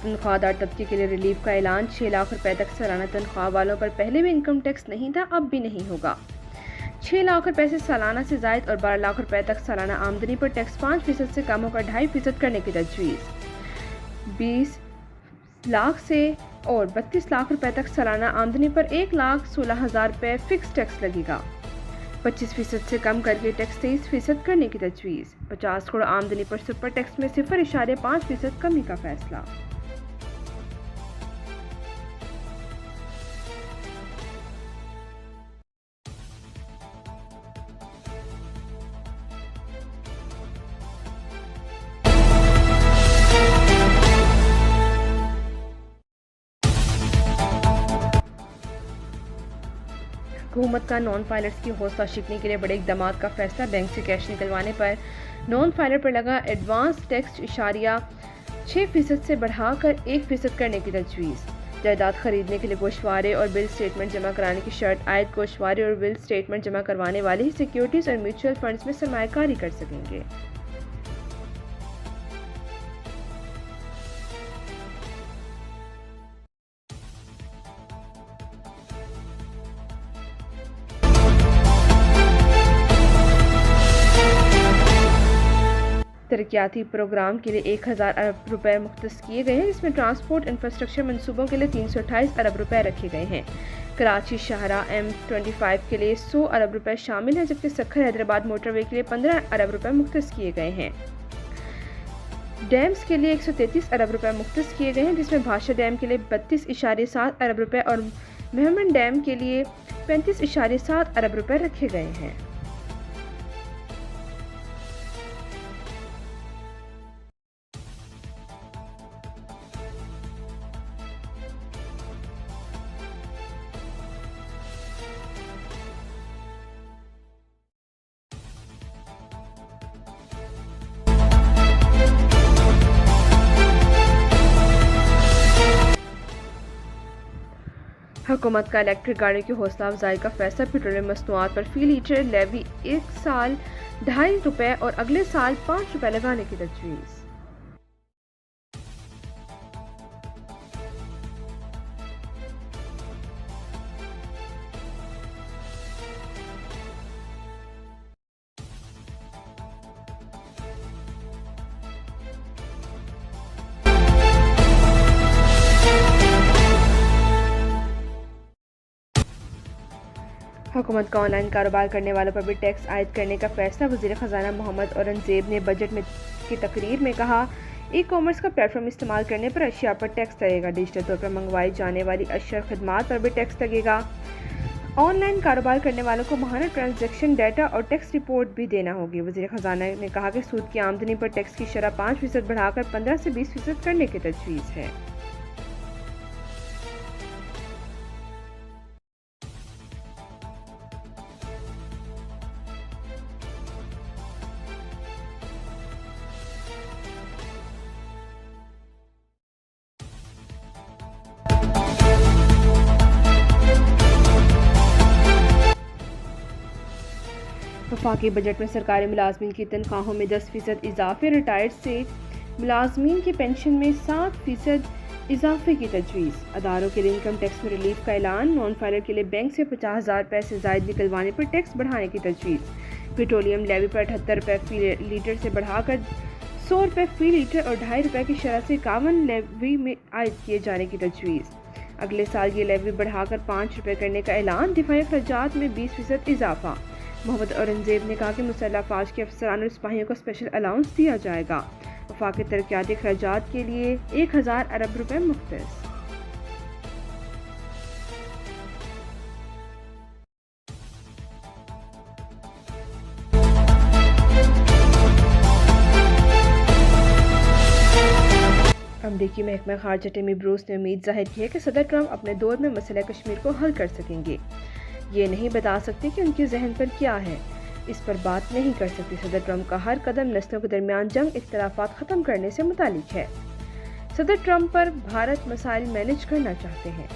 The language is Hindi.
तनख्वाहदार तबके के लिए रिलीफ का ऐलान। 6 लाख रुपए तक सालाना तनख्वाह वालों पर पहले भी इनकम टैक्स नहीं था, अब भी नहीं होगा। 6 लाख रुपए से सालाना से जायद और 12 लाख रुपए तक सालाना आमदनी पर टैक्स 5% से कम होकर 2.5% करने की तजवीज़। 20 लाख से और 32 लाख रुपए तक सालाना आमदनी पर 1,16,000 रुपये फिक्स टैक्स लगेगा। 25% से कम करके टैक्स 23% करने की तजवीज़। 50 करोड़ आमदनी पर सुपर टैक्स में 0.5% कमी का फैसला। हुकूमत का नॉन फाइलर्स की हौसला शिकने के लिए बड़े इकदाम का फैसला। बैंक से कैश निकलवाने पर नॉन फाइलर पर लगा एडवांस टैक्स 6% से बढ़ाकर 1% करने की तजवीज़। जायदाद खरीदने के लिए गोशवारे और बिल स्टेटमेंट जमा कराने की शर्त आयद। गोशवारे और बिल स्टेटमेंट जमा करवाने वाले ही सिक्योरिटीज़ और म्यूचुअल फंड्स में सरमायाकारी कर सकेंगे। तरक्याती प्रोग्राम के लिए 1,000 अरब रुपए मुख्तस किए गए हैं, जिसमें ट्रांसपोर्ट इंफ्रास्ट्रक्चर मंसूबों के लिए 328 अरब रुपए रखे गए हैं। कराची शाहराह M25 के लिए 100 अरब रुपए शामिल हैं, जबकि सखर हैदराबाद मोटरवे के लिए 15 अरब रुपए मुख्तस किए गए हैं। डैम्स के लिए 133 अरब रुपए मुख्तस किए गए हैं, जिसमें भाषा डैम के लिए 32.7 अरब रुपए और मेहमन डैम के लिए 35.7 अरब रुपए रखे गए हैं। हुकूमत का इलेक्ट्रिक गाड़ियों की हौसला अफजाई का फैसला। पेट्रोलियम मसनूआत पर फी लीटर लेवी एक साल 2.5 रुपये और अगले साल 5 रुपये लगाने की तजवीज़। हुकूमत का ऑनलाइन कारोबार करने वालों पर भी टैक्स आयद करने का फैसला। वज़ीर ख़जाना मोहम्मद औरंगज़ेब ने बजट में की तकरीर में कहा, ई कॉमर्स का प्लेटफॉर्म इस्तेमाल करने पर अशिया पर टैक्स लगेगा। डिजिटल तौर पर मंगवाई जाने वाली अशिया और खदमात पर भी टैक्स लगेगा। ऑनलाइन कारोबार करने वालों को माहाना ट्रांजैक्शन डाटा और टैक्स रिपोर्ट भी देना होगी। वज़ीर ख़जाना ने कहा कि सूद की आमदनी पर टैक्स की शरह 5% बढ़ाकर 15 से 20% करने की तजवीज़ है। वफाकी बजट में सरकारी मुलाजमीन की तनख्वाहों में 10% इजाफे। रिटायर्ड से मुलाजमीन की पेंशन में 7% इजाफे की तजवीज़। अदारों के लिए इनकम टैक्स में रिलीफ का ऐलान। नॉन फाइलर के लिए बैंक से 50,000 रुपये से जायद निकलवाने पर टैक्स बढ़ाने की तजवीज़। पेट्रोलियम लेवी पर 78 रुपये फी लीटर से बढ़ाकर 100 रुपये फी लीटर और 2.5 रुपये की शरह से 51 लेवी में आयद किए जाने की तजवीज़। अगले साल ये लेवी बढ़ाकर 5 रुपये करने का ऐलान। दिफाई अखराजात में 20% इजाफा। मोहम्मद औरंगज़ेब ने कहा कि मुसल्लह फ़ौज के अफसरान और सिपाहियों को स्पेशल अलाउंस दिया जाएगा। वफाकी तरक्याती अखराजात के लिए 1,000 अरब रुपये मुख्तस। अमरीकी महकमा खारजा टिमी ब्रूस ने उम्मीद जाहिर की है कि सदर ट्रंप अपने दौर में मसला कश्मीर को हल कर सकेंगे। ये नहीं बता सकते कि उनके जहन पर क्या है, इस पर बात नहीं कर सकती। सदर ट्रंप का हर कदम नस्लों के दरमियान जंग इख्तलाफात ख़त्म करने से मुतालिक है। सदर ट्रंप पर भारत मसाइल मैनेज करना चाहते हैं।